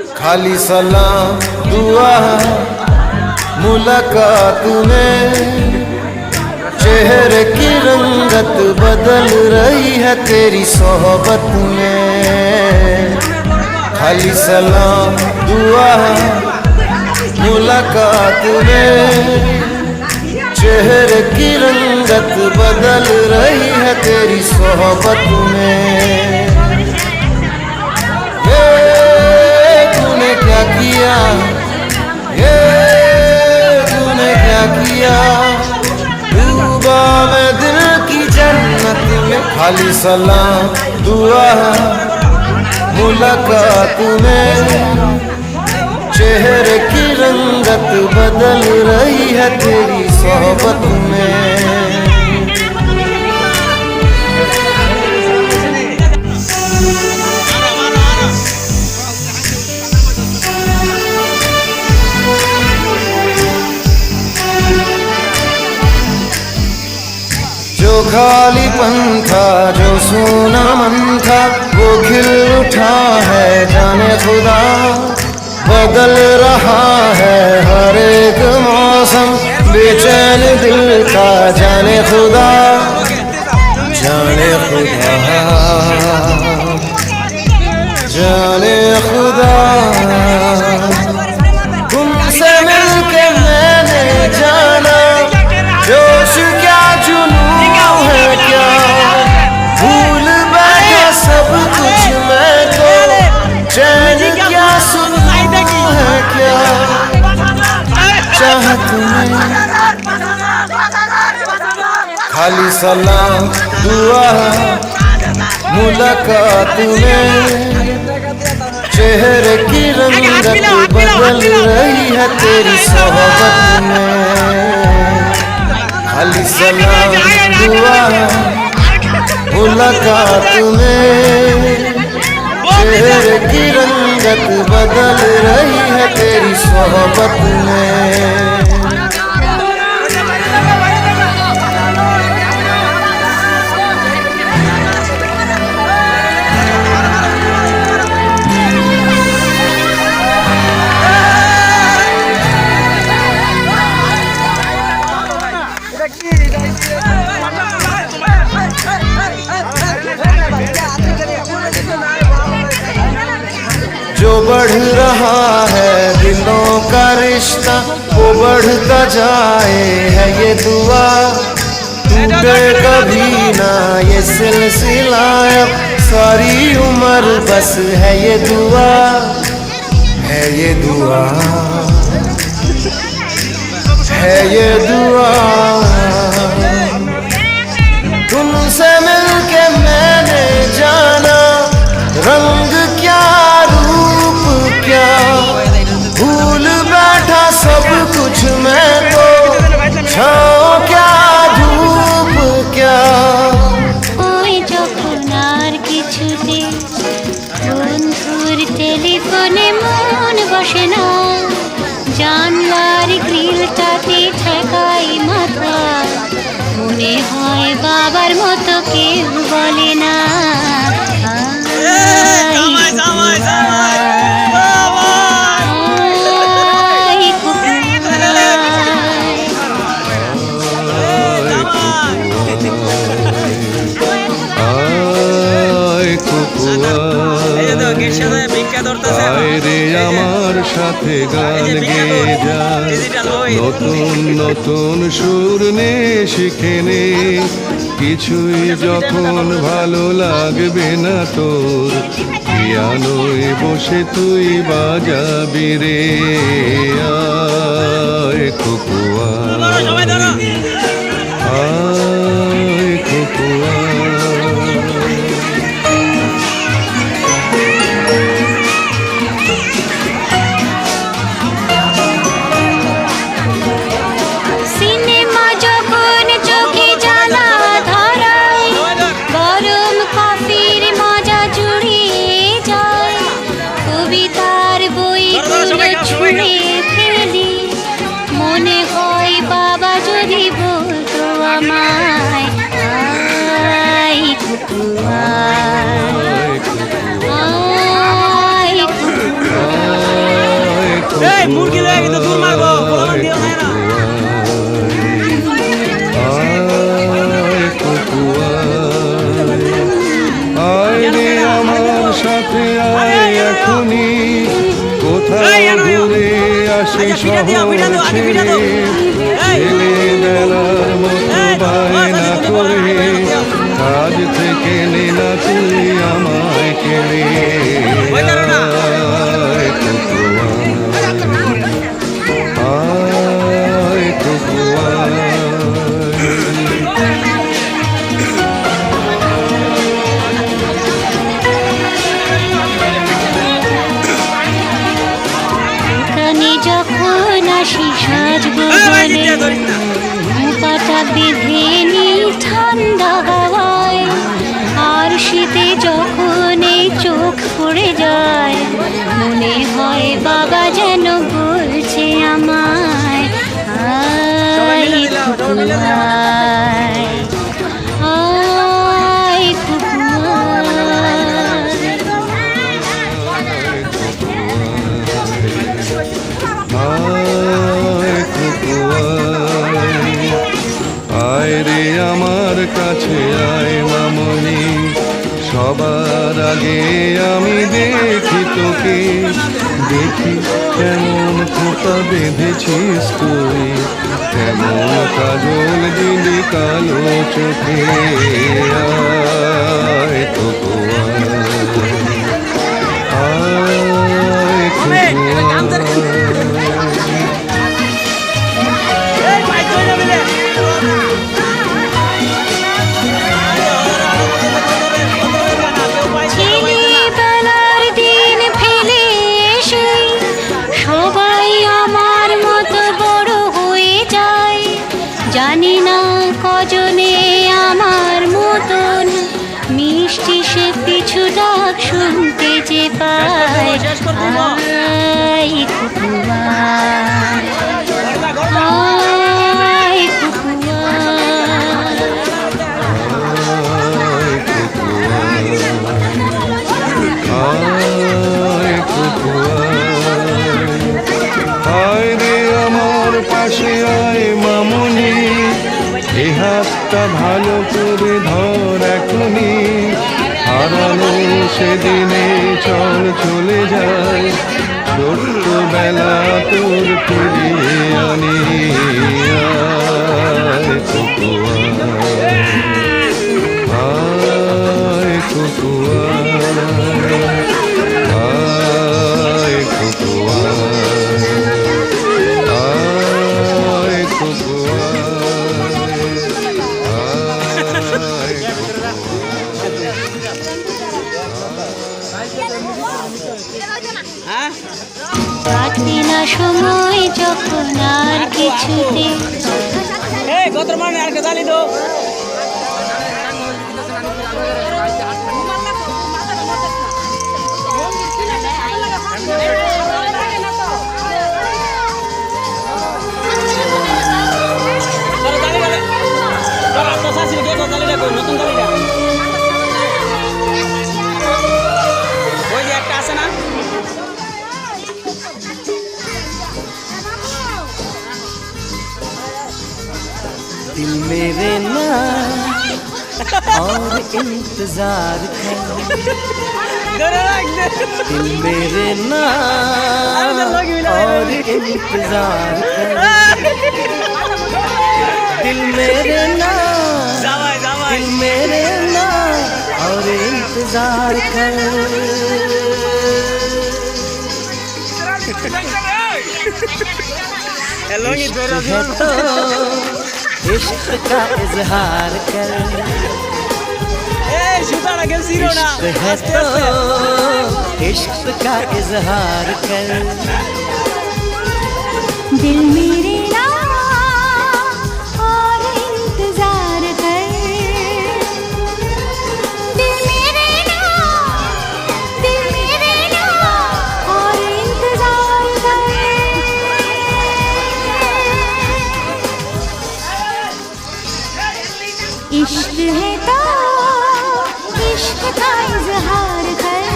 खाली सलाम दुआ मुलाकात में चेहरे की रंगत बदल रही है तेरी सोहबत में। खाली सलाम दुआ मुलाकात में चेहरे की रंगत बदल रही है तेरी सोहबत में। तूने क्या किया, ये तूने क्या किया, डूबा मैं दिल की जन्नत में। खाली सलाम दुआ मुलाकात में चेहरे की रंगत बदल रही है तेरी सोहबत में। जो खालीपन था, जो सोना मन था, वो खिल उठा है जाने खुदा। बदल रहा है हर एक मौसम, बेचैन दिल का जाने खुदा, जाने खुदा, जाने खुदा। तुमसे मिलके मैंने जाना जोश क्या जुनून है क्या, भूल बैठा सब कुछ मैं तो, चैन क्या सुनूं है क्या, चाहत में। खाली सलाम दुआ मुलाकात में चेहरे की रंगत बदल रही है तेरी सोहबत में। खाली सलाम दुआ मुलाकात में चेहरे की रंगत बदल रही है तेरी सोहबत में। जो बढ़ रहा है दिलों का रिश्ता, वो बढ़ता जाए है ये दुआ। टूटे कभी ना ये सिलसिला, सारी उम्र बस है ये दुआ, है ये दुआ, है ये दुआ। तुमसे मिलके मैंने जाना रंग क्या क्या, भूल बैठा सब कुछ मैं तो, छाँव क्या धूप क्या। ওই যখন আর কিছুতে বন্ধুর টেলিফোনে মন বসে না, জানলার গ্রিলটাতে ঠেকাই মাথা, মনে হয় বাবার মতো কেউ বলে না। আমার সাথে গান গেয়ে যা, নতুন নতুন সুর নে শিখে নে, কিছুই যখন ভালো লাগবে না তোর, পিয়ানোয় বসে তুই বাজাবি রে। আয় খুকুয়া, আয় খুকুয়া। মনে হয় বাবা যদি বলতো আমায়, আয় খুকুয়া, আয় খুকুয়া। মুরগি লয়ে কিন্তু দূর মারবো বলমান দিও না না আয় রে আমার সাথে আয় এখনই কোথায় ঘুরে আসে শহর ছেড়ে ছেলেবেলার মতো বায়না করে কাজ থেকে নে না তুই আমায় কেড়ে আয় কুকুয়া কানে যখন আসি সাজবো বলে পাটা বেঁধে নি ঠান্ডা হাওয়ায় আর শীতে যখন এই চোখ পড়ে যায় মনে হয় বাবা যেন বলছে আমায় আয় কুকুয়া আয় কুকুয়া আয় কুকুয়া আয় রে আমার কাছে আয় মামনি সবার আগে আমি দেখি তোকে দেখি কেমন খোঁপা বেঁধেছিস তুই কেমন কাজল দিলি কালো চোখে আয় কুকুয়া আয় কুকুয়া এই ভাই কই যাবে ছেলেবেলার দিন ফেলে এসে সবাই আমার মতো বড় হয়ে যায় জানি না কজনে আমার মতন মিষ্টি সে পিছু ডাক শুনতে যে পায় আয় কুকুয়া আয় কুকুয়া আয় কুকুয়া আয় রে আমার পাশে আয় মামনি এ হাতটা ভালো করে ধর এখনই হারানো সেদিনে চল চলে যায় ছোট্টবেলা তোর ফিরিয়ে আনি আয় কুকুয়া আয় কুকুয়া আয় কুকুয়া আয় কুকুয়া হ্যাঁ কাটে না সময় যখন আর কিছুতে এই গতর মানে আর কে জানি তো চলো জানি গেলে চলো তো সাসি কে তো জানি কই নতুন জানি ওই যে একটা আছে না दिल मेरे ना और इंतजार कर ধরে রাখ দে दिल मेरे ना और इंतजार कर दिल मेरे ना জামাই জামাই दिल मेरे ना और इंतजार कर হ্যালো নি ধরে है तो इश्क का इजहार कर এই সুতাটা কেউ ছিল না इश्क है আস্তে আস্তে तो इश्क का इजहार कर दिल मेरे ना और इंतजार कर दिल मेरे ना और इंतजार कर इश्क है तो इश्क का इजहार कर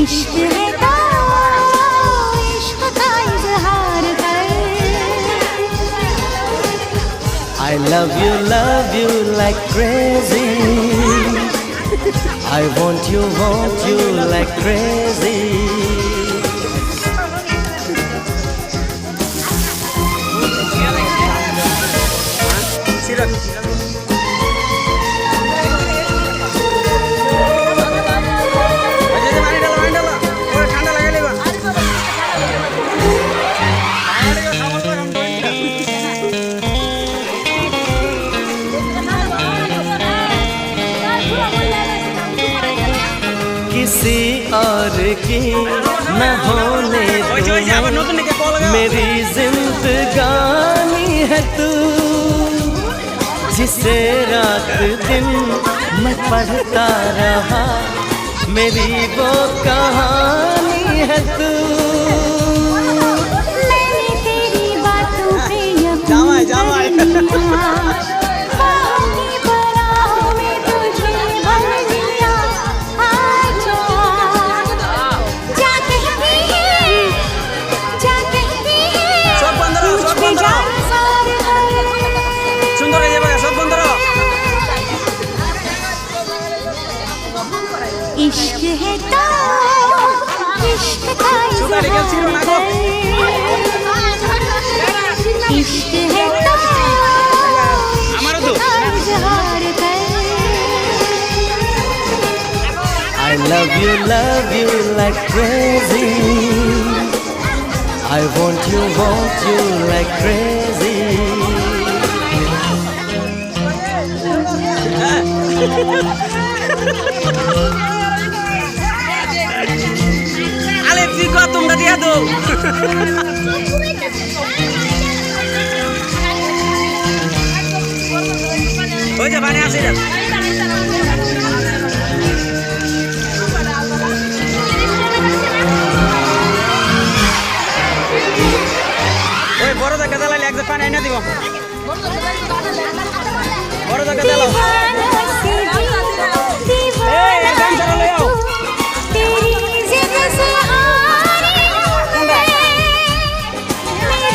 इश्क है तो I love you like crazy. I want you like crazy. किसी और की न होने दूँ, मेरी जिंदगानी है तू, जिसे रात दिन मैं पढ़ता रहा, मेरी वो कहानी है तू। मैंने तेरी बातों पे यकीन कर लिया, बाहों की पराहों में तुझे भर दिया। आजा जा कहती है, जा कहती है, सब बंद रहो, सब मुझ पे बंद रहो। जान सार है। सुंदर है ये बघा, सब बंद रहो। इश्क है तो इश्क का सुधा लेके सिर में नाको। इश्क है तो हमारा तो इजहार कर। I love you like crazy. I want you like crazy. আলে ঠিক তোমরা দিয়া দাও। ওই যে পানি আছে এটা। ওই বড় দেখা দিলালে এক পানি এনে দিব। বড় দেখা দিলাও। दीवाना से ए गान चला ले आओ। तेरी जिद से हारी हूँ मैं।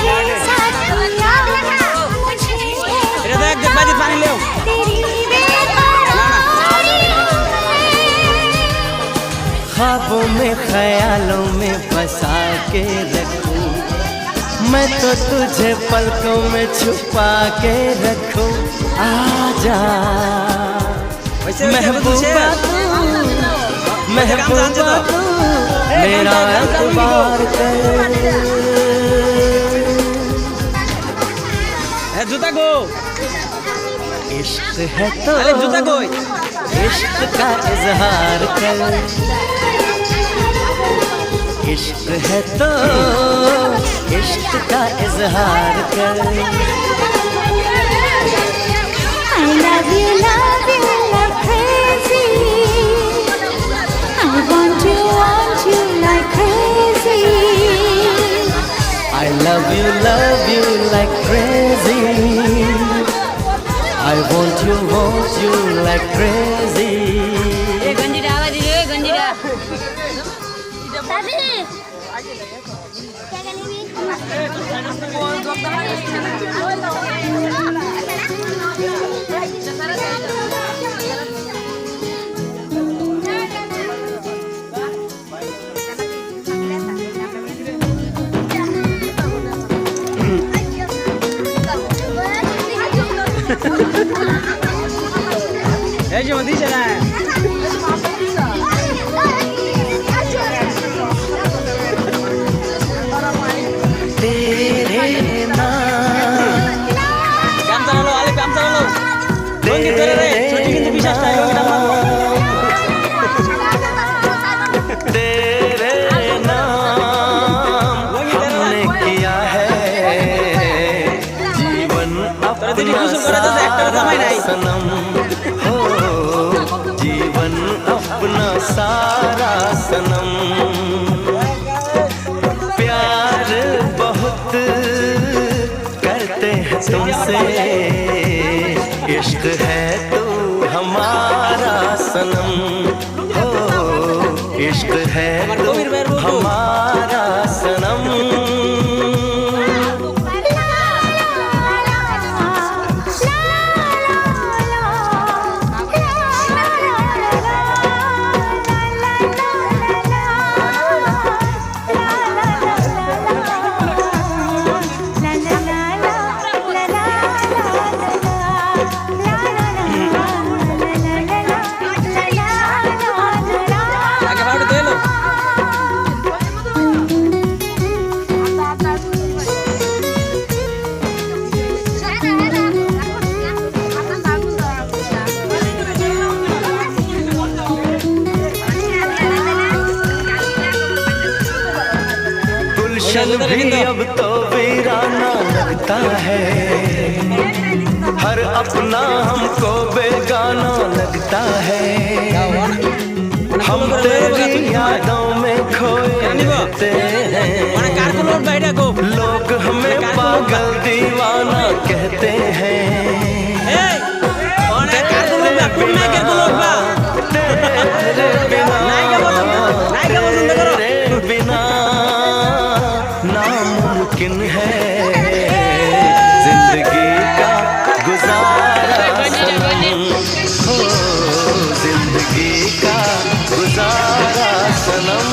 मेरे साथिया मुझे এটা দেখ দেখ বাজি পানি লেও। तेरी बेकरारी हूँ मैं। ख्वाबों में ख्यालों में बसा के रखूं, मैं तो तुझे पलकों में छुपा के रखूं। आजा महबूबा तू, महबूबा तू, मेरा एतबार कर। এ জুতা গো। इश्क है तो আরে জুতা কই? इश्क का इजहार कर। इश्क है तो इश्क का इजहार कर। I love you like crazy. I want you like crazy. I love you like crazy. I want you like crazy. ए गंजीरा आवाज दे गंजीरा এই যে দিছে না। तेरे नाम কাম চালালো আলে কাম চালালো। লঙ্গি ধরে রে ছুটি কিন্তু বিশেষ তাই লঙ্গিটা মারবো। तेरे नाम हमने किया है जीवन अपना सारा सनम हो, जीवन अपना सारा सनम। प्यार बहुत करते हैं तुमसे, इश्क है तू हमारा सनम हो, इश्क है तू हमारा सनम। दिल भी अब तो वीराना लगता है, हर अपना हमको बेगाना लगता है। हम तेरी यादों में खोए रहते हैं, लोग हमें पागल दीवाना कहते हैं। तेरे बिना नामुमकिन है जिंदगी का गुजारा सनम, हो जिंदगी का गुजारा सनम।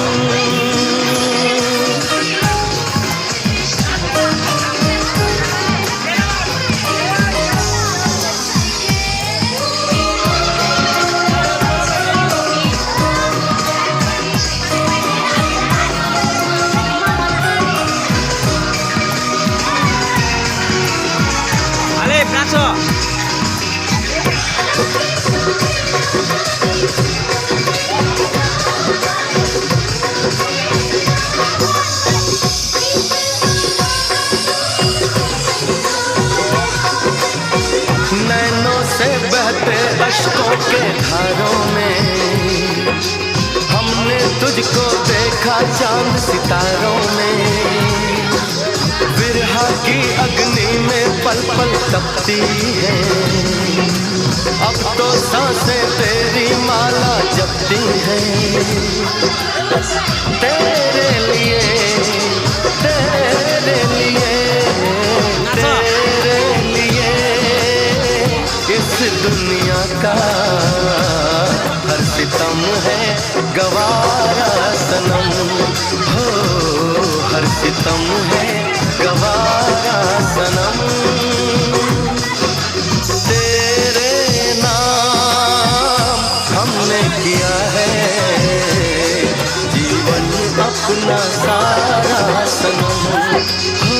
नैनों से बहते अश्कों के धारों में हमने तुझको देखा चांद सितारों में, विरहा की अग्नि में पल पल तपती है, अब तो सांसें तेरी माला जपती है। तेरे लिए तेरे लिए तेरे लिए इस दुनिया का हर सितम है गवारा सनम, हो हर सितम है गवारा सनम। तेरे नाम हमने किया है जीवन अपना सारा सनम, हो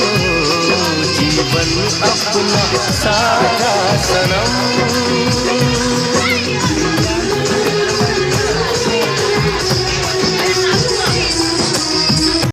जीवन अपना सारा सनम।